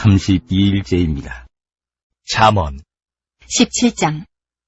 32일째입니다. 잠언 17장.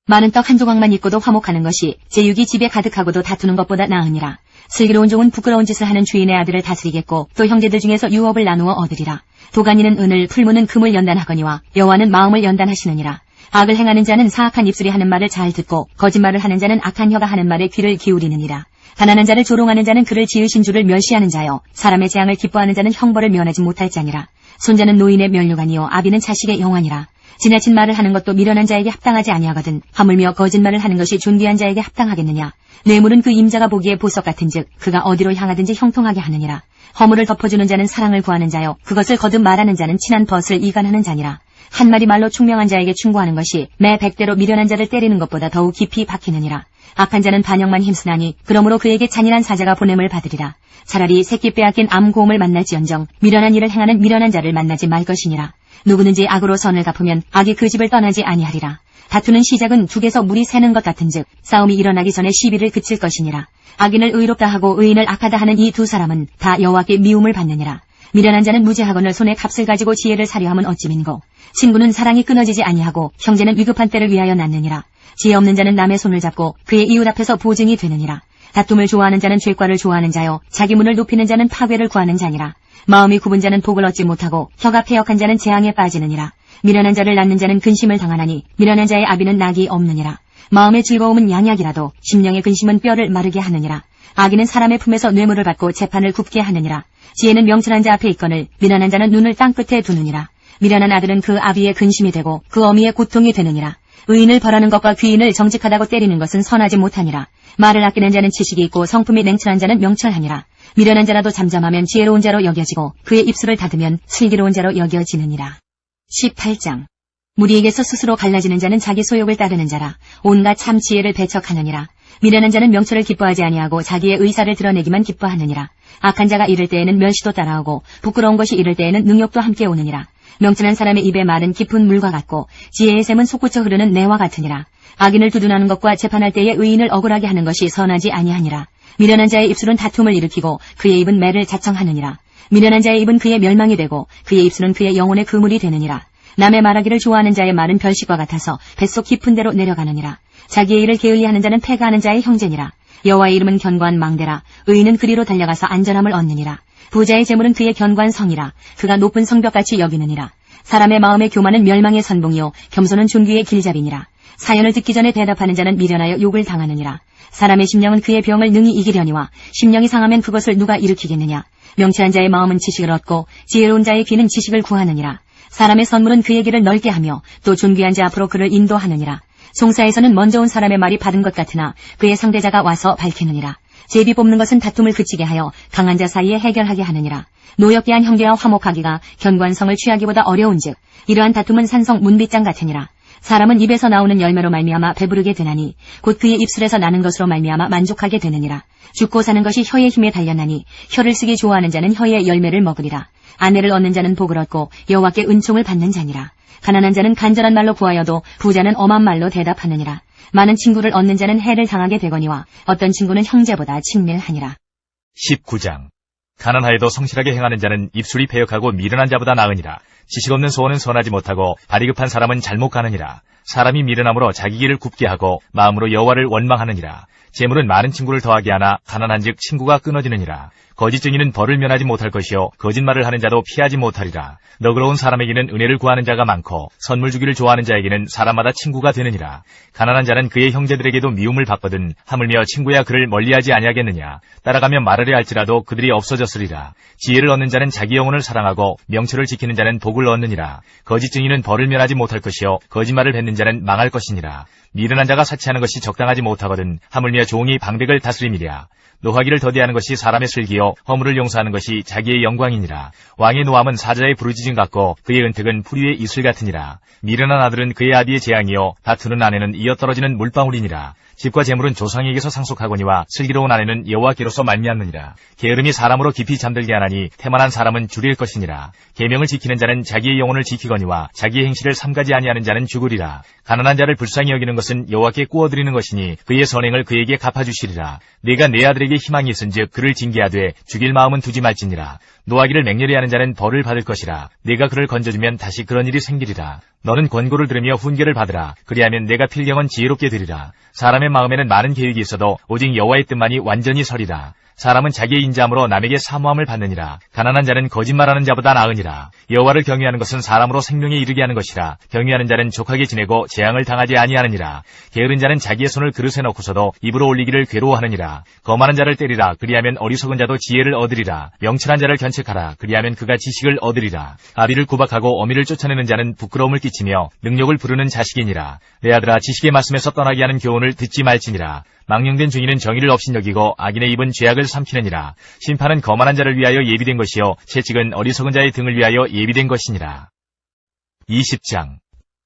많은 떡 한 조각만 있고도 화목하는 것이 제육이 집에 가득하고도 다투는 것보다 나으니라. 슬기로운 종은 부끄러운 짓을 하는 주인의 아들을 다스리겠고 또 형제들 중에서 유업을 나누어 얻으리라. 도가니는 은을, 풀무는 금을 연단하거니와 여호와는 마음을 연단하시느니라. 악을 행하는 자는 사악한 입술이 하는 말을 잘 듣고 거짓말을 하는 자는 악한 혀가 하는 말에 귀를 기울이느니라. 가난한 자를 조롱하는 자는 그를 지으신 주를 멸시하는 자요, 사람의 재앙을 기뻐하는 자는 형벌을 면하지 못할 자니라. 손자는 노인의 면류관이요 아비는 자식의 영환이라. 지나친 말을 하는 것도 미련한 자에게 합당하지 아니하거든 하물며 거짓말을 하는 것이 존귀한 자에게 합당하겠느냐. 뇌물은 그 임자가 보기에 보석 같은즉 그가 어디로 향하든지 형통하게 하느니라. 허물을 덮어주는 자는 사랑을 구하는 자요 그것을 거듭 말하는 자는 친한 벗을 이간하는 자니라. 한 마디 말로 총명한 자에게 충고하는 것이 매 100대로 미련한 자를 때리는 것보다 더욱 깊이 박히느니라. 악한 자는 반역만 힘쓰나니 그러므로 그에게 잔인한 사자가 보냄을 받으리라. 차라리 새끼 빼앗긴 암고음을 만날지언정 미련한 일을 행하는 미련한 자를 만나지 말 것이니라. 누구든지 악으로 선을 갚으면 악이 그 집을 떠나지 아니하리라. 다투는 시작은 죽에서 물이 새는 것 같은즉 싸움이 일어나기 전에 시비를 그칠 것이니라. 악인을 의롭다 하고 의인을 악하다 하는 이 두 사람은 다 여호와께 미움을 받느니라. 미련한 자는 무지하거늘 손에 값을 가지고 지혜를 사려 함은 어찌 민고. 친구는 사랑이 끊어지지 아니하고 형제는 위급한 때를 위하여 낳느니라. 지혜 없는 자는 남의 손을 잡고 그의 이웃 앞에서 보증이 되느니라. 다툼을 좋아하는 자는 죄과를 좋아하는 자요 자기 문을 높이는 자는 파괴를 구하는 자니라. 마음이 굽은 자는 복을 얻지 못하고 혀가 패역한 자는 재앙에 빠지느니라. 미련한 자를 낳는 자는 근심을 당하나니 미련한 자의 아비는 낙이 없느니라. 마음의 즐거움은 양약이라도 심령의 근심은 뼈를 마르게 하느니라. 악인은 사람의 품에서 뇌물을 받고 재판을 굽게 하느니라. 지혜는 명철한 자 앞에 있거늘 미련한 자는 눈을 땅끝에 두느니라. 미련한 아들은 그 아비의 근심이 되고 그 어미의 고통이 되느니라. 의인을 벌하는 것과 귀인을 정직하다고 때리는 것은 선하지 못하니라. 말을 아끼는 자는 지식이 있고 성품이 냉철한 자는 명철하니라. 미련한 자라도 잠잠하면 지혜로운 자로 여겨지고 그의 입술을 닫으면 슬기로운 자로 여겨지느니라. 18장. 무리에게서 스스로 갈라지는 자는 자기 소욕을 따르는 자라. 온갖 참 지혜를 배척하느니라. 미련한 자는 명철을 기뻐하지 아니하고 자기의 의사를 드러내기만 기뻐하느니라. 악한 자가 이를 때에는 멸시도 따라오고 부끄러운 것이 이를 때에는 능욕도 함께 오느니라. 명철한 사람의 입의 말은 깊은 물과 같고 지혜의 샘은 솟구쳐 흐르는 내와 같으니라. 악인을 두둔하는 것과 재판할 때에 의인을 억울하게 하는 것이 선하지 아니하니라. 미련한 자의 입술은 다툼을 일으키고 그의 입은 매를 자청하느니라. 미련한 자의 입은 그의 멸망이 되고 그의 입술은 그의 영혼의 그물이 되느니라. 남의 말하기를 좋아하는 자의 말은 별식과 같아서 뱃속 깊은 데로 내려가느니라. 자기의 일을 게을리하는 자는 패가하는 자의 형제니라. 여호와의 이름은 견고한 망대라. 의인은 그리로 달려가서 안전함을 얻느니라. 부자의 재물은 그의 견고한 성이라. 그가 높은 성벽같이 여기느니라. 사람의 마음의 교만은 멸망의 선봉이요 겸손은 존귀의 길잡이니라. 사연을 듣기 전에 대답하는 자는 미련하여 욕을 당하느니라. 사람의 심령은 그의 병을 능히 이기려니와 심령이 상하면 그것을 누가 일으키겠느냐. 명철한 자의 마음은 지식을 얻고 지혜로운 자의 귀는 지식을 구하느니라. 사람의 선물은 그의 길을 넓게 하며 또 존귀한 자 앞으로 그를 인도하느니라. 송사에서는 먼저 온 사람의 말이 받은 것 같으나 그의 상대자가 와서 밝히느니라. 제비 뽑는 것은 다툼을 그치게 하여 강한 자 사이에 해결하게 하느니라. 노엽게 한 형제와 화목하기가 견고한 성을 취하기보다 어려운즉 이러한 다툼은 산성 문빗장 같으니라. 사람은 입에서 나오는 열매로 말미암아 배부르게 되나니 곧 그의 입술에서 나는 것으로 말미암아 만족하게 되느니라. 죽고 사는 것이 혀의 힘에 달렸나니 혀를 쓰기 좋아하는 자는 혀의 열매를 먹으리라. 아내를 얻는 자는 복을 얻고 여호와께 은총을 받는 자니라. 가난한 자는 간절한 말로 구하여도 부자는 엄한 말로 대답하느니라. 많은 친구를 얻는 자는 해를 당하게 되거니와 어떤 친구는 형제보다 친밀하니라. 19장. 가난하여도 성실하게 행하는 자는 입술이 패역하고 미련한 자보다 나으니라. 지식 없는 소원은 선하지 못하고 발이 급한 사람은 잘못 가느니라. 사람이 미련함으로 자기 길을 굽게 하고 마음으로 여호와를 원망하느니라. 재물은 많은 친구를 더하게 하나 가난한즉 친구가 끊어지느니라. 거짓증인은 벌을 면하지 못할 것이요 거짓말을 하는 자도 피하지 못하리라. 너그러운 사람에게는 은혜를 구하는 자가 많고 선물 주기를 좋아하는 자에게는 사람마다 친구가 되느니라. 가난한 자는 그의 형제들에게도 미움을 받거든 하물며 친구야 그를 멀리하지 아니하겠느냐. 따라가며 말하려 할지라도 그들이 없어졌으리라. 지혜를 얻는 자는 자기 영혼을 사랑하고 명철을 지키는 자는 복을 얻느니라. 거짓증인은 벌을 면하지 못할 것이요 거짓말을 뱉는 자는 망할 것이니라. 미련한 자가 사치하는 것이 적당하지 못하거든 하물며 종이 방백을 다스림이랴. 노하기를 더디하는 것이 사람의 슬기요 허물을 용서하는 것이 자기의 영광이니라. 왕의 노함은 사자의 부르짖음 같고 그의 은택은 풀위의 이슬 같으니라. 미련한 아들은 그의 아비의 재앙이요 다투는 아내는 이어떨어지는 물방울이니라. 집과 재물은 조상에게서 상속하거니와 슬기로운 아내는 여호와께로서 말미암느니라. 게으름이 사람으로 깊이 잠들게 하나니 태만한 사람은 줄일 것이니라. 계명을 지키는 자는 자기의 영혼을 지키거니와 자기의 행실을 삼가지 아니하는 자는 죽으리라. 가난한 자를 불쌍히 여기는 것은 여호와께 꾸어드리는 것이니 그의 선행을 그에게 갚아주시리라. 네가 내 아들에게 희망이 있은즉 그를 징계하되 죽일 마음은 두지 말지니라. 노하기를 맹렬히 하는 자는 벌을 받을 것이라. 네가 그를 건져주면 다시 그런 일이 생기리라. 너는 권고를 들으며 훈계를 받으라. 그리하면 내가 필경은 지혜롭게 되리라. 사람의 마음에는 많은 계획이 있어도 오직 여호와의 뜻만이 완전히 서리라. 사람은 자기의 인자함으로 남에게 사모함을 받느니라. 가난한 자는 거짓말하는 자보다 나으니라. 여호와를 경외하는 것은 사람으로 생명에 이르게 하는 것이라. 경외하는 자는 족하게 지내고 재앙을 당하지 아니하느니라. 게으른 자는 자기의 손을 그릇에 넣고서도 입으로 올리기를 괴로워하느니라. 거만한 자를 때리라. 그리하면 어리석은 자도 지혜를 얻으리라. 명철한 자를 견책하라. 그리하면 그가 지식을 얻으리라. 아비를 구박하고 어미를 쫓아내는 자는 부끄러움을 끼치며 능력을 부르는 자식이니라. 내 아들아, 지식의 말씀에서 떠나게 하는 교훈을 듣지 말지니라. 망령된 죄인은 정의를 업신여기고 악인의 입은 죄악을 삼키느니라. 심판은 거만한 자를 위하여 예비된 것이요 채찍은 어리석은 자의 등을 위하여 예비된 것이니라. 20장.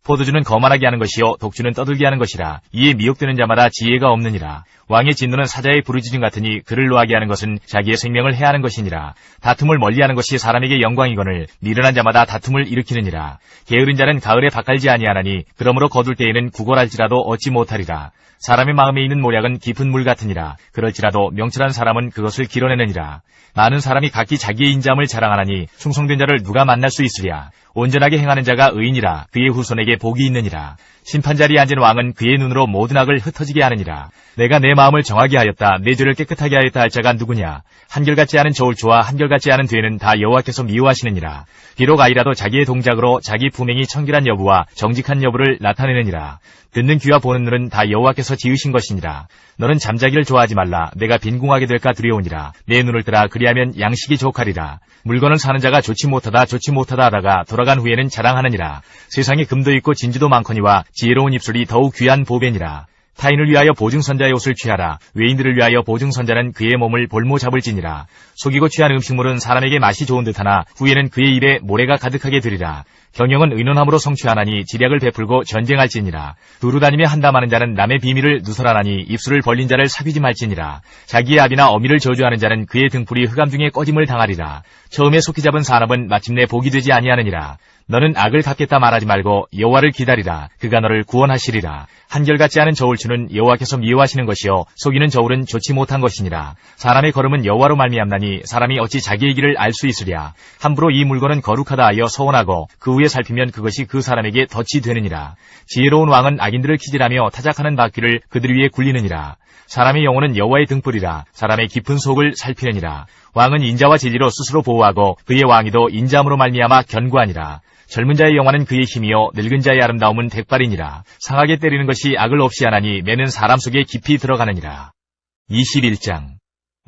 포도주는 거만하게 하는 것이요 독주는 떠들게 하는 것이라. 이에 미혹되는 자마다 지혜가 없느니라. 왕의 진노는 사자의 부르짖음 같으니 그를 노하게 하는 것은 자기의 생명을 해하는 것이니라. 다툼을 멀리하는 것이 사람에게 영광이거늘 미련한 자마다 다툼을 일으키느니라. 게으른 자는 가을에 밭갈지 아니하나니 그러므로 거둘 때에는 구걸할지라도 얻지 못하리라. 사람의 마음에 있는 모략은 깊은 물 같으니라. 그럴지라도 명철한 사람은 그것을 길어내느니라. 많은 사람이 각기 자기의 인자함을 자랑하나니 충성된 자를 누가 만날 수 있으랴. 온전하게 행하는 자가 의인이라. 그의 후손에게 복이 있느니라. 심판자리에 앉은 왕은 그의 눈으로 모든 악을 흩어지게 하느니라. 내가 내 마음을 정하게 하였다. 내 죄를 깨끗하게 하였다 할 자가 누구냐. 한결같지 않은 저울추와 한결같지 않은 되는 다 여호와께서 미워하시느니라. 비록 아이라도 자기의 동작으로 자기 분행이 청결한 여부와 정직한 여부를 나타내느니라. 듣는 귀와 보는 눈은 다 여호와께서 지으신 것이니라. 너는 잠자기를 좋아하지 말라. 내가 빈궁하게 될까 두려우니라. 내 눈을 뜨라. 그리하면 양식이 족하리라. 물건을 사는 자가 좋지 못하다 하다가 돌아간 후에는 자랑하느니라. 세상에 금도 있고 진주도 많거니와 지혜로운 입술이 더욱 귀한 보배니라. 타인을 위하여 보증선자의 옷을 취하라. 외인들을 위하여 보증선자는 그의 몸을 볼모 잡을지니라. 속이고 취한 음식물은 사람에게 맛이 좋은 듯하나 후에는 그의 입에 모래가 가득하게 되리라. 경영은 의논함으로 성취하나니 지략을 베풀고 전쟁할지니라. 두루 다니며 한담하는 자는 남의 비밀을 누설하나니 입술을 벌린 자를 사귀지 말지니라. 자기의 아비나 어미를 저주하는 자는 그의 등불이 흑암 중에 꺼짐을 당하리라. 처음에 속히 잡은 산업은 마침내 복이 되지 아니하느니라. 너는 악을 갚겠다 말하지 말고 여호와를 기다리라. 그가 너를 구원하시리라. 한결같지 않은 저울추는 여호와께서 미워하시는 것이요 속이는 저울은 좋지 못한 것이니라. 사람의 걸음은 여호와로 말미암나니 사람이 어찌 자기의 길을 알 수 있으랴. 함부로 이 물건은 거룩하다 하여 서원하고 그 후에 살피면 그것이 그 사람에게 덫이 되느니라. 지혜로운 왕은 악인들을 키질하며 타작하는 바퀴를 그들 위에 굴리느니라. 사람의 영혼은 여호와의 등불이라. 사람의 깊은 속을 살피느니라. 왕은 인자와 진리로 스스로 보호하고 그의 왕위도 인자함으로 말미암아 견고하니라. 젊은 자의 영화는 그의 힘이요 늙은 자의 아름다움은 백발이니라. 상하게 때리는 것이 악을 없이 하나니 매는 사람 속에 깊이 들어가느니라. 21장.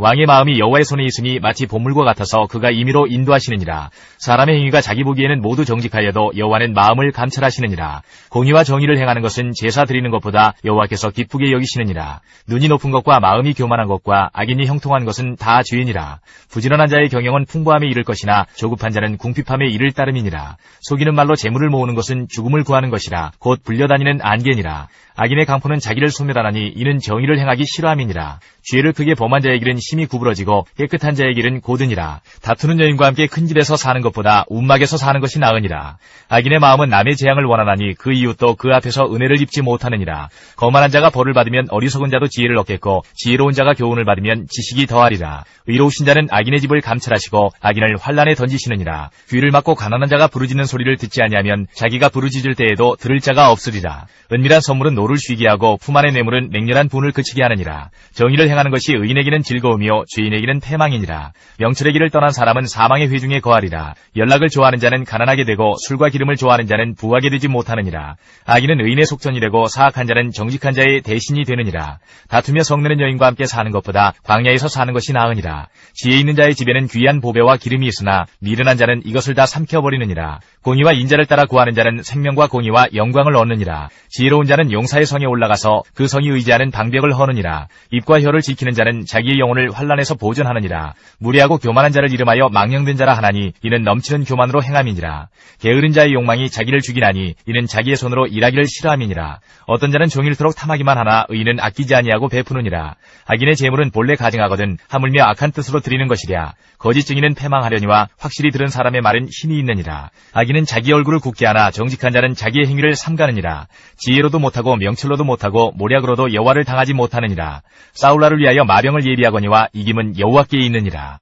왕의 마음이 여호와의 손에 있으니 마치 보물과 같아서 그가 임의로 인도하시느니라. 사람의 행위가 자기 보기에는 모두 정직하여도 여호와는 마음을 감찰하시느니라. 공의와 정의를 행하는 것은 제사 드리는 것보다 여호와께서 기쁘게 여기시느니라. 눈이 높은 것과 마음이 교만한 것과 악인이 형통한 것은 다 죄이니라. 부지런한 자의 경영은 풍부함에 이를 것이나 조급한 자는 궁핍함에 이를 따름이니라. 속이는 말로 재물을 모으는 것은 죽음을 구하는 것이라. 곧 불려다니는 안개니라. 악인의 강포는 자기를 소멸하나니 이는 정의를 행하기 싫어함이니라. 죄를 크게 범한 자의 길은 심히 구부러지고 깨끗한 자의 길은 고드니라. 다투는 여인과 함께 큰 집에서 사는 것보다 움막에서 사는 것이 나으니라. 악인의 마음은 남의 재앙을 원하나니 그 이웃도 그 앞에서 은혜를 입지 못하느니라. 거만한 자가 벌을 받으면 어리석은 자도 지혜를 얻겠고 지혜로운 자가 교훈을 받으면 지식이 더하리라. 의로우신 자는 악인의 집을 감찰하시고 악인을 환란에 던지시느니라. 귀를 막고 가난한 자가 부르짖는 소리를 듣지 아니하면 자기가 부르짖을 때에도 들을 자가 없으리라. 은밀한 선물은 노를 쉬게 하고 품 안의 뇌물은 맹렬한 분을 그치게 하느니라. 정의를 행하는 것이 의인에게는 즐거움이요 죄인에게는 패망이니라. 명철의 길을 떠난 사람은 사망의 회중에 거하리라. 연락을 좋아하는 자는 가난하게 되고 술과 기름을 좋아하는 자는 부하게 되지 못하느니라. 악인은 의인의 속전이 되고 사악한 자는 정직한 자의 대신이 되느니라. 다투며 성내는 여인과 함께 사는 것보다 광야에서 사는 것이 나으니라. 지혜 있는 자의 집에는 귀한 보배와 기름이 있으나 미련한 자는 이것을 다 삼켜버리느니라. 공의와 인자를 따라 구하는 자는 생명과 공의와 영광을 얻느니라. 지혜로운 자는 용사의 용사의 성에 올라가서 그 성이 의지하는 방벽을 허느니라. 입과 혀를 지키는 자는 자기의 영혼을 환난에서 보존하느니라. 무례하고 교만한 자를 이름하여 망령된 자라 하나니 이는 넘치는 교만으로 행함이니라. 게으른 자의 욕망이 자기를 죽이나니 이는 자기의 손으로 일하기를 싫어함이니라. 어떤 자는 종일토록 탐하기만 하나 의인은 아끼지 아니하고 베푸느니라. 악인의 재물은 본래 가증하거든 하물며 악한 뜻으로 드리는 것이랴. 거짓 증인은 패망하려니와 확실히 들은 사람의 말은 힘이 있느니라. 악인은 자기 얼굴을 굳게 하나 정직한 자는 자기의 행위를 삼가느니라. 지혜로도 못하고 명철로도 못하고 모략으로도 여호와를 당하지 못하느니라. 사울라를 위하여 마병을 예비하거니와 이김은 여호와께에 있느니라.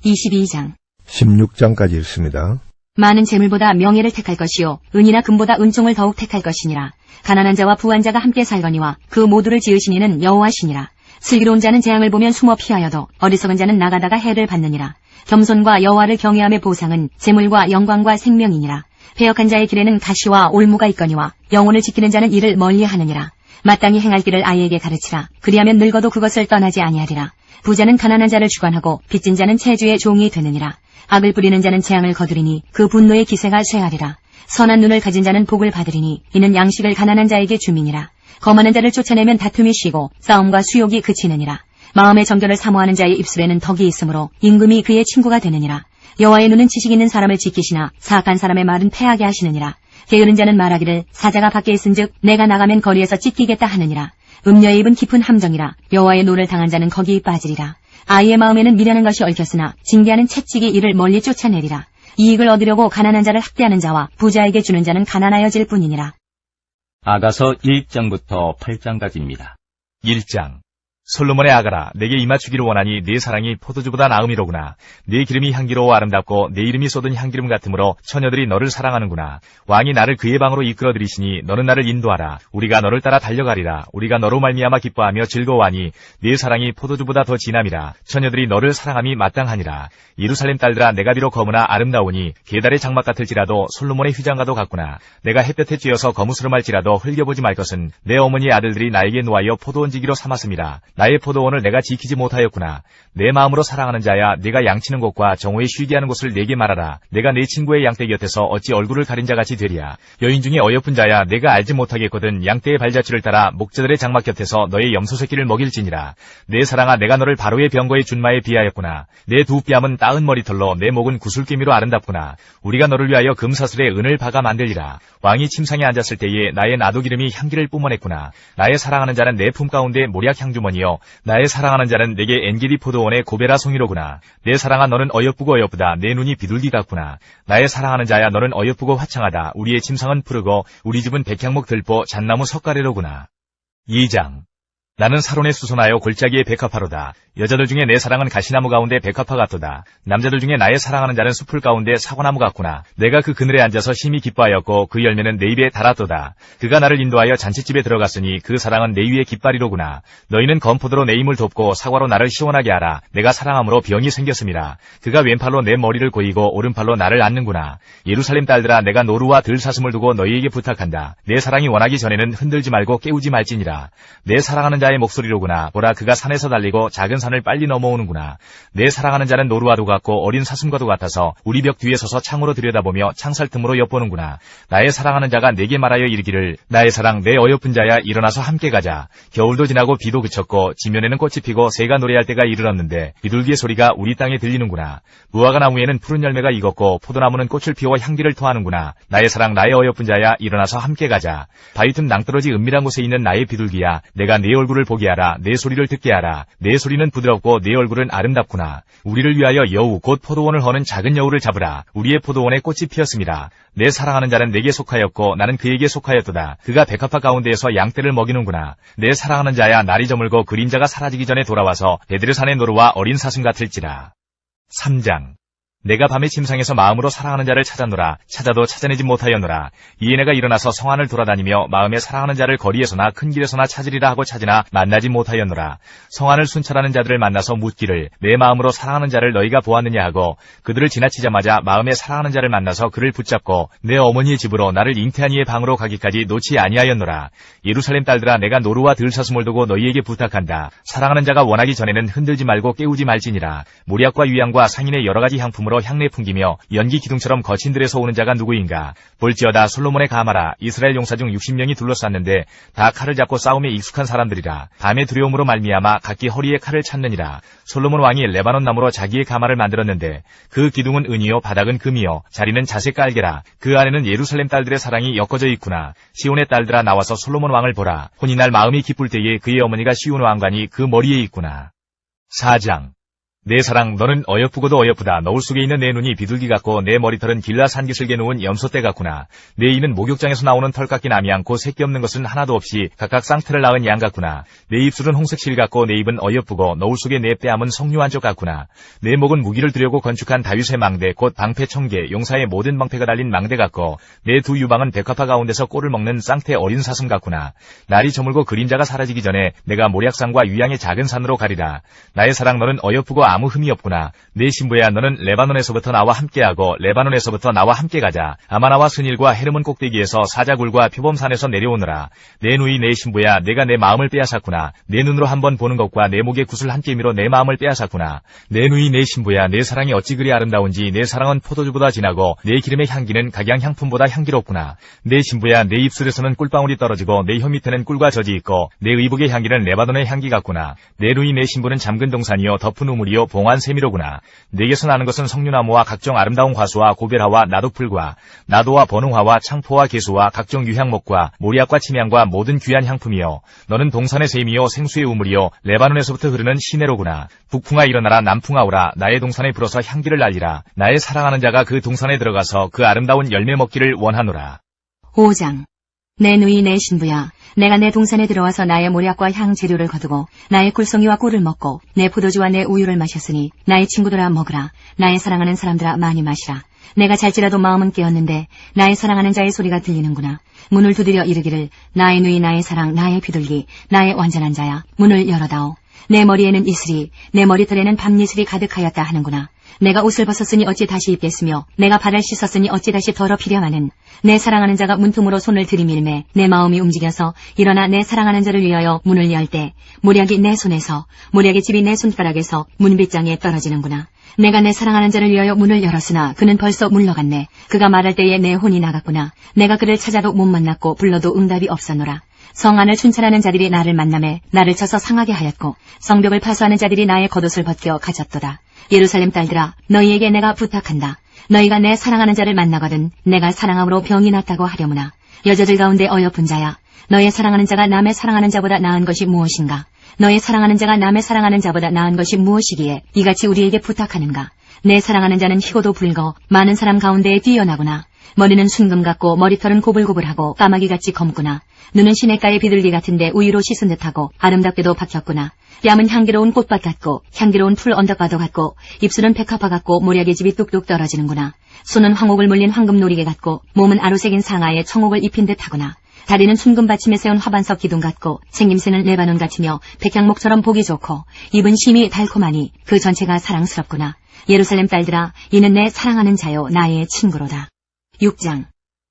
22장 16장까지 읽습니다. 많은 재물보다 명예를 택할 것이요 은이나 금보다 은총을 더욱 택할 것이니라. 가난한 자와 부한 자가 함께 살거니와 그 모두를 지으신 이는 여호와시니라. 슬기로운 자는 재앙을 보면 숨어 피하여도 어리석은 자는 나가다가 해를 받느니라. 겸손과 여호와를 경외함의 보상은 재물과 영광과 생명이니라. 배역한 자의 길에는 가시와 올무가 있거니와 영혼을 지키는 자는 이를 멀리하느니라. 마땅히 행할 길을 아이에게 가르치라. 그리하면 늙어도 그것을 떠나지 아니하리라. 부자는 가난한 자를 주관하고 빚진 자는 체주의 종이 되느니라. 악을 부리는 자는 재앙을 거두리니 그 분노의 기세가 쇠하리라. 선한 눈을 가진 자는 복을 받으리니 이는 양식을 가난한 자에게 주민이라. 거만한 자를 쫓아내면 다툼이 쉬고 싸움과 수욕이 그치느니라. 마음의 정결을 사모하는 자의 입술에는 덕이 있으므로 임금이 그의 친구가 되느니라. 여호와의 눈은 지식 있는 사람을 지키시나 사악한 사람의 말은 패하게 하시느니라. 게으른 자는 말하기를 사자가 밖에 있은즉 내가 나가면 거리에서 찢기겠다 하느니라. 음녀의 입은 깊은 함정이라. 여호와의 노를 당한 자는 거기 빠지리라. 아이의 마음에는 미련한 것이 얽혔으나 징계하는 채찍이 이를 멀리 쫓아내리라. 이익을 얻으려고 가난한 자를 학대하는 자와 부자에게 주는 자는 가난하여질 뿐이니라. 아가서 1장부터 8장까지입니다. 1장. 솔로몬의 아가라, 내게 이맞추기를 원하니 네 사랑이 포도주보다 나음이로구나. 네 기름이 향기로워 아름답고 내 이름이 쏟은 향기름 같으므로 처녀들이 너를 사랑하는구나. 왕이 나를 그의 방으로 이끌어들이시니 너는 나를 인도하라. 우리가 너를 따라 달려가리라. 우리가 너로 말미암아 기뻐하며 즐거워하니 네 사랑이 포도주보다 더 진함이라. 처녀들이 너를 사랑함이 마땅하니라. 예루살렘 딸들아, 내가 비록 검으나 아름다우니 게달의 장막 같을지라도 솔로몬의 휘장과도 같구나. 내가 햇볕에 쬐어서 거무스름할지라도 흘겨보지 말 것은 내 어머니의 아들들이 나에게 노하여 포도원지기로 삼았음이라. 나의 포도원을 내가 지키지 못하였구나. 내 마음으로 사랑하는 자야, 네가 양치는 곳과 정오에 쉬게 하는 곳을 내게 말하라. 내가 내 친구의 양떼 곁에서 어찌 얼굴을 가린 자같이 되리야. 여인 중에 어여쁜 자야, 내가 알지 못하겠거든 양떼의 발자취를 따라 목자들의 장막 곁에서 너의 염소 새끼를 먹일지니라. 내 사랑아, 내가 너를 바로의 병거의 준마에 비하였구나. 내 두 뺨은 따은 머리털로 내 목은 구슬개미로 아름답구나. 우리가 너를 위하여 금사슬에 은을 박아 만들리라. 왕이 침상에 앉았을 때에 나의 나도 기름이 향기를 뿜어냈구나. 나의 사랑하는 자는 내 품 가운데 모략 향주머니요, 나의 사랑하는 자는 내게 엔게디 포도원의 고베라 송이로구나. 내 사랑아, 너는 어여쁘고 어여쁘다. 내 눈이 비둘기 같구나. 나의 사랑하는 자야, 너는 어여쁘고 화창하다. 우리의 침상은 푸르고 우리 집은 백향목 들보 잣나무 석가래로구나. 2장. 나는 사론에 수선하여 골짜기에 백합화로다. 여자들 중에 내 사랑은 가시나무 가운데 백합화 같도다. 남자들 중에 나의 사랑하는 자는 숲풀 가운데 사과나무 같구나. 내가 그 그늘에 앉아서 심히 기뻐하였고 그 열매는 내 입에 달았도다. 그가 나를 인도하여 잔치집에 들어갔으니 그 사랑은 내 위에 깃발이로구나. 너희는 검포도로 내 힘을 돕고 사과로 나를 시원하게 하라. 내가 사랑함으로 병이 생겼음이라. 그가 왼팔로 내 머리를 고이고 오른팔로 나를 안는구나. 예루살렘 딸들아, 내가 노루와 들사슴을 두고 너희에게 부탁한다. 내 사랑이 원하기 전에는 흔들지 말고 깨우지 말지니라. 내 사랑하는 자의 목소리로구나. 보라, 그가 산에서 달리고 작은 산을 빨리 넘어오는구나. 내 사랑하는 자는 노루와도 같고 어린 사슴과도 같아서 우리 벽 뒤에 서서 창으로 들여다보며 창살 틈으로 엿보는구나. 나의 사랑하는 자가 내게 말하여 이르기를, 나의 사랑, 내 어여쁜 자야, 일어나서 함께 가자. 겨울도 지나고 비도 그쳤고 지면에는 꽃이 피고 새가 노래할 때가 이르렀는데 비둘기의 소리가 우리 땅에 들리는구나. 무화과 나무에는 푸른 열매가 익었고 포도나무는 꽃을 피워 향기를 토하는구나. 나의 사랑, 나의 어여쁜 자야, 일어나서 함께 가자. 바위틈 낭떠러지 은밀한 곳에 있는 나의 비둘기야, 내가 네 얼굴을 보게 하라. 내 소리를 듣게 하라. 내 소리는 부드럽고 내 얼굴은 아름답구나. 우리를 위하여 여우 곧 포도원을 허는 작은 여우를 잡으라. 우리의 포도원에 꽃이 피었습니다. 내 사랑하는 자는 내게 속하였고 나는 그에게 속하였도다. 그가 백합화 가운데에서 양떼를 먹이는구나. 내 사랑하는 자야, 날이 저물고 그림자가 사라지기 전에 돌아와서 베드레산의 노루와 어린 사슴 같을지라. 3장. 내가 밤에 침상에서 마음으로 사랑하는 자를 찾았노라. 찾아도 찾아내지 못하였노라. 이에 내가 일어나서 성 안을 돌아다니며 마음에 사랑하는 자를 거리에서나 큰 길에서나 찾으리라 하고 찾으나 만나지 못하였노라. 성 안을 순찰하는 자들을 만나서 묻기를, 내 마음으로 사랑하는 자를 너희가 보았느냐 하고 그들을 지나치자마자 마음에 사랑하는 자를 만나서 그를 붙잡고 내 어머니의 집으로 나를 잉태한 이의 방으로 가기까지 놓지 아니하였노라. 예루살렘 딸들아, 내가 노루와 들사슴을 두고 너희에게 부탁한다. 사랑하는 자가 원하기 전에는 흔들지 말고 깨우지 말지니라. 모략과 유향과 상인의 여러 가지 향품으로 마음으로 향내 풍기며 연기 기둥처럼 거친 들에서 오는 자가 누구인가? 볼지어다 솔로몬의 가마라. 이스라엘 용사 중 60명이 둘러쌌는데 다 칼을 잡고 싸움에 익숙한 사람들이라. 밤의 두려움으로 말미암아 각기 허리에 칼을 찾느니라. 솔로몬 왕이 레바논 나무로 자기의 가마를 만들었는데 그 기둥은 은이요 바닥은 금이요 자리는 자색 깔개라. 그 안에는 예루살렘 딸들의 사랑이 엮어져 있구나. 시온의 딸들아 나와서 솔로몬 왕을 보라. 혼인날 마음이 기쁠 때에 그의 어머니가 시온 왕관이 그 머리에 있구나. 4장. 내 사랑 너는 어여쁘고도 어여쁘다. 너울 속에 있는 내 눈이 비둘기 같고 내 머리털은 길라 산기슭에 놓은 염소떼 같구나. 내 입은 목욕장에서 나오는 털 같긴 암이 않고 새끼 없는 것은 하나도 없이 각각 쌍태를 낳은 양 같구나. 내 입술은 홍색실 같고 내 입은 어여쁘고 너울 속에 내 뺨은 석류한쪽 같구나. 내 목은 무기를 두려고 건축한 다윗의 망대 곧 방패 청개 용사의 모든 방패가 달린 망대 같고 내 두 유방은 백합화 가운데서 꼴을 먹는 쌍태 어린 사슴 같구나. 날이 저물고 그림자가 사라지기 전에 내가 모략산과 유양의 작은 산으로 가리라. 나의 사랑 너는 어여쁘고 아무 흠이 없구나. 내 신부야 너는 레바논에서부터 나와 함께하고 레바논에서부터 나와 함께 가자. 아마나와 스닐과 헤르몬 꼭대기에서 사자굴과 표범산에서 내려오느라. 내 누이 내 신부야 내가 내 마음을 빼앗았구나. 내 눈으로 한번 보는 것과 내 목에 구슬 한 깨미로 내 마음을 빼앗았구나. 내 누이 내 신부야 내 사랑이 어찌 그리 아름다운지. 내 사랑은 포도주보다 진하고 내 기름의 향기는 각양 향품보다 향기롭구나. 내 신부야 내 입술에서는 꿀방울이 떨어지고 내 혀 밑에는 꿀과 젖이 있고 내 의복의 향기는 레바논의 향기 같구나. 내 누이 내 신부는 잠근 동산이요 덮은 우물이요 봉한 세미로구나. 내게서 나는 것은 석류나무와 각종 아름다운 과수와 고별화와 나독풀과 나도와 번웅화와 창포와 개수와 각종 유향목과 모리약과 침향과 모든 귀한 향품이요. 너는 동산의 샘이요 생수의 우물이요 레바논에서부터 흐르는 시내로구나. 북풍아 일어나라 남풍아 오라. 나의 동산에 불어서 향기를 날리라. 나의 사랑하는 자가 그 동산에 들어가서 그 아름다운 열매 먹기를 원하노라. 5장. 내 누이 내 신부야 내가 내 동산에 들어와서 나의 모략과 향 재료를 거두고 나의 꿀송이와 꿀을 먹고 내 포도주와 내 우유를 마셨으니 나의 친구들아 먹으라. 나의 사랑하는 사람들아 많이 마시라. 내가 잘지라도 마음은 깨었는데 나의 사랑하는 자의 소리가 들리는구나. 문을 두드려 이르기를 나의 누이 나의 사랑 나의 비둘기 나의 완전한 자야 문을 열어다오. 내 머리에는 이슬이 내 머리털에는 밤이슬이 가득하였다 하는구나. 내가 옷을 벗었으니 어찌 다시 입겠으며 내가 발을 씻었으니 어찌 다시 더럽히려마는. 내 사랑하는 자가 문틈으로 손을 들이밀매 내 마음이 움직여서 일어나 내 사랑하는 자를 위하여 문을 열 때 모략이 내 손에서 모략의 집이 내 손가락에서 문빗장에 떨어지는구나. 내가 내 사랑하는 자를 위하여 문을 열었으나 그는 벌써 물러갔네. 그가 말할 때에 내 혼이 나갔구나. 내가 그를 찾아도 못 만났고 불러도 응답이 없었노라. 성 안을 춘천하는 자들이 나를 만남에 나를 쳐서 상하게 하였고 성벽을 파수하는 자들이 나의 겉옷을 벗겨 가졌도다. 예루살렘 딸들아 너희에게 내가 부탁한다. 너희가 내 사랑하는 자를 만나거든 내가 사랑함으로 병이 났다고 하려무나. 여자들 가운데 어여쁜 자야 너의 사랑하는 자가 남의 사랑하는 자보다 나은 것이 무엇인가. 너의 사랑하는 자가 남의 사랑하는 자보다 나은 것이 무엇이기에 이같이 우리에게 부탁하는가. 내 사랑하는 자는 희고도 붉어 많은 사람 가운데에 뛰어나구나. 머리는 순금 같고 머리털은 고불고불하고 까마귀같이 검구나. 눈은 시냇가의 비둘기 같은데 우유로 씻은 듯하고 아름답게도 박혔구나. 뺨은 향기로운 꽃밭 같고 향기로운 풀 언덕과도 같고 입술은 백합화 같고 모략의 집이 뚝뚝 떨어지는구나. 손은 황옥을 물린 황금 놀이개 같고 몸은 아로색인 상아에 청옥을 입힌 듯하구나. 다리는 순금 받침에 세운 화반석 기둥 같고 생김새는 레바논 같으며 백향목처럼 보기 좋고 입은 심이 달콤하니 그 전체가 사랑스럽구나. 예루살렘 딸들아 이는 내 사랑하는 자요 나의 친구로다. 6장.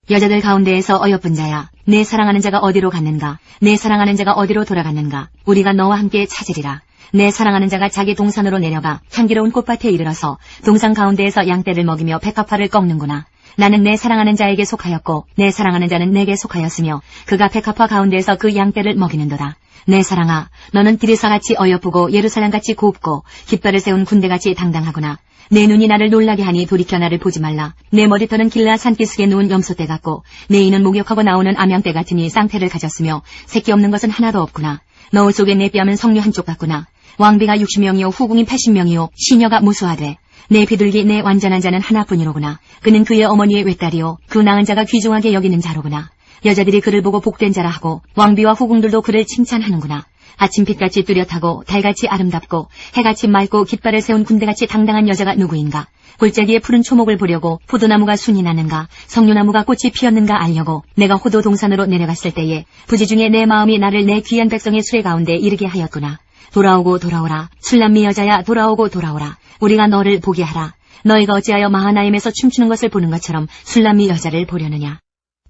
여자들 가운데에서 어여쁜 자야 내 사랑하는 자가 어디로 갔는가. 내 사랑하는 자가 어디로 돌아갔는가. 우리가 너와 함께 찾으리라. 내 사랑하는 자가 자기 동산으로 내려가 향기로운 꽃밭에 이르러서 동산 가운데에서 양떼를 먹이며 백합화를 꺾는구나. 나는 내 사랑하는 자에게 속하였고 내 사랑하는 자는 내게 속하였으며 그가 백합화 가운데에서 그 양떼를 먹이는도다. 내 사랑아 너는 드리사같이 어여쁘고 예루살렘같이 곱고 깃발을 세운 군대같이 당당하구나. 내 눈이 나를 놀라게 하니 돌이켜 나를 보지 말라. 내 머리털은 길라 산기슭에 누운 염소떼 같고 내 이는 목욕하고 나오는 암양떼 같으니 쌍태를 가졌으며 새끼 없는 것은 하나도 없구나. 너울 속에 내 뺨은 석류 한쪽 같구나. 왕비가 60명이요 후궁이 80명이요 시녀가 무수하되 내 비둘기 내 완전한 자는 하나뿐이로구나. 그는 그의 어머니의 외딸이요 그 낳은 자가 귀중하게 여기는 자로구나. 여자들이 그를 보고 복된 자라 하고 왕비와 후궁들도 그를 칭찬하는구나. 아침빛같이 뚜렷하고 달같이 아름답고 해같이 맑고 깃발을 세운 군대같이 당당한 여자가 누구인가. 골짜기에 푸른 초목을 보려고 포도나무가 순이 나는가 석류나무가 꽃이 피었는가 알려고 내가 호도 동산으로 내려갔을 때에 부지 중에 내 마음이 나를 내 귀한 백성의 수레 가운데 이르게 하였구나. 돌아오고 돌아오라. 술람미 여자야 돌아오고 돌아오라. 우리가 너를 보게 하라. 너희가 어찌하여 마하나임에서 춤추는 것을 보는 것처럼 술람미 여자를 보려느냐.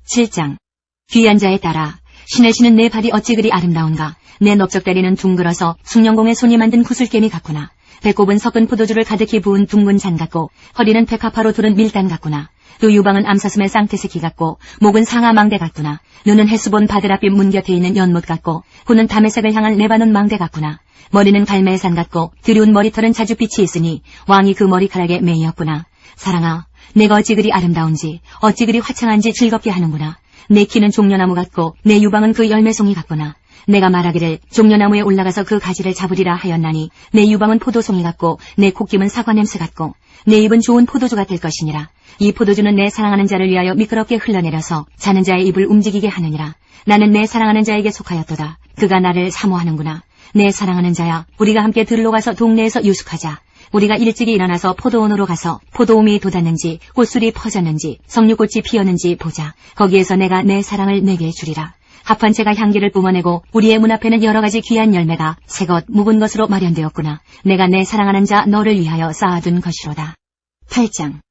7장. 귀한 자에 따라 신을 신은 내 발이 어찌 그리 아름다운가. 내 넓적다리는 둥글어서 숭령공의 손이 만든 구슬개미 같구나. 배꼽은 섞은 포도주를 가득히 부은 둥근 잔 같고 허리는 백합화로 두른 밀단 같구나. 또 유방은 암사슴의 쌍태새끼 같고 목은 상아망대 같구나. 눈은 해수본 바드라빛 문 곁에 있는 연못 같고 코는 담에색을 향한 레바논 망대 같구나. 머리는 갈매산 같고 드리운 머리털은 자줏빛이 있으니 왕이 그 머리카락에 매이었구나. 사랑아, 내가 어찌 그리 아름다운지 어찌 그리 화창한지 즐겁게 하는구나. 내 키는 종려나무 같고 내 유방은 그 열매송이 같구나. 내가 말하기를 종려나무에 올라가서 그 가지를 잡으리라 하였나니 내 유방은 포도송이 같고 내 콧김은 사과 냄새 같고 내 입은 좋은 포도주가 될 것이니라. 이 포도주는 내 사랑하는 자를 위하여 미끄럽게 흘러내려서 자는 자의 입을 움직이게 하느니라. 나는 내 사랑하는 자에게 속하였도다. 그가 나를 사모하는구나. 내 사랑하는 자야, 우리가 함께 들로 가서 동네에서 유숙하자. 우리가 일찍이 일어나서 포도원으로 가서 포도움이 돋았는지 꽃술이 퍼졌는지 석류꽃이 피었는지 보자. 거기에서 내가 내 사랑을 내게 주리라. 합판체가 향기를 뿜어내고 우리의 문 앞에는 여러 가지 귀한 열매가 새것 묵은 것으로 마련되었구나. 내가 내 사랑하는 자 너를 위하여 쌓아둔 것이로다. 8장.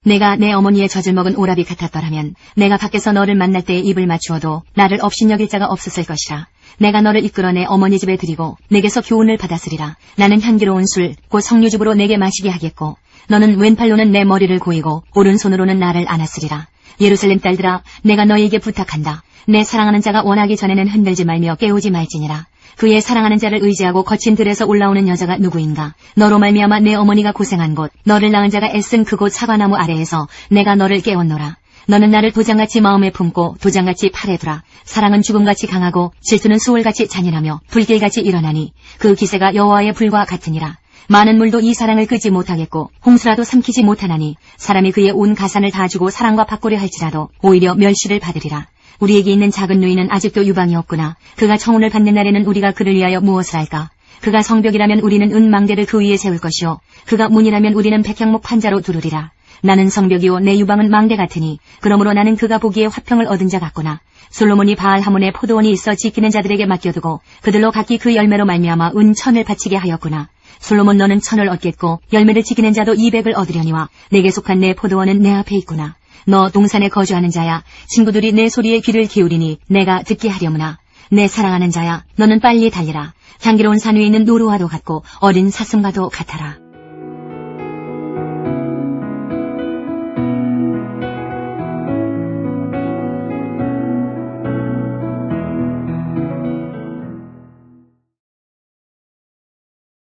내가 내 어머니의 젖을 먹은 오라비 같았더라면 내가 밖에서 너를 만날 때에 입을 맞추어도 나를 업신여길 자가 없었을 것이라. 내가 너를 이끌어 내 어머니 집에 들이고 내게서 교훈을 받았으리라. 나는 향기로운 술 곧 석류즙으로 내게 마시게 하겠고 너는 왼팔로는 내 머리를 고이고 오른손으로는 나를 안았으리라. 예루살렘 딸들아, 내가 너희에게 부탁한다. 내 사랑하는 자가 원하기 전에는 흔들지 말며 깨우지 말지니라. 그의 사랑하는 자를 의지하고 거친 들에서 올라오는 여자가 누구인가? 너로 말미암아 내 어머니가 고생한 곳, 너를 낳은 자가 애쓴 그곳 사과나무 아래에서 내가 너를 깨웠노라. 너는 나를 도장같이 마음에 품고 도장같이 팔에 두라. 사랑은 죽음같이 강하고 질투는 수월같이 잔인하며 불길같이 일어나니 그 기세가 여호와의 불과 같으니라. 많은 물도 이 사랑을 끄지 못하겠고 홍수라도 삼키지 못하나니 사람이 그의 온 가산을 다 주고 사랑과 바꾸려 할지라도 오히려 멸시를 받으리라. 우리에게 있는 작은 누이는 아직도 유방이 없구나. 그가 청혼을 받는 날에는 우리가 그를 위하여 무엇을 할까? 그가 성벽이라면 우리는 은망대를 그 위에 세울 것이요 그가 문이라면 우리는 백향목 판자로 두르리라. 나는 성벽이요 내 유방은 망대 같으니 그러므로 나는 그가 보기에 화평을 얻은 자 같구나. 솔로몬이 바알 하몬에 포도원이 있어 지키는 자들에게 맡겨두고 그들로 각기 그 열매로 말미암아 은 1000을 바치게 하였구나. 솔로몬 너는 1000을 얻겠고 열매를 지키는 자도 200을 얻으려니와 내게 속한 내 포도원은 내 앞에 있구나. 너 동산에 거주하는 자야, 친구들이 내 소리에 귀를 기울이니 내가 듣게 하려무나. 내 사랑하는 자야, 너는 빨리 달리라. 향기로운 산 위에 있는 노루와도 같고 어린 사슴과도 같아라.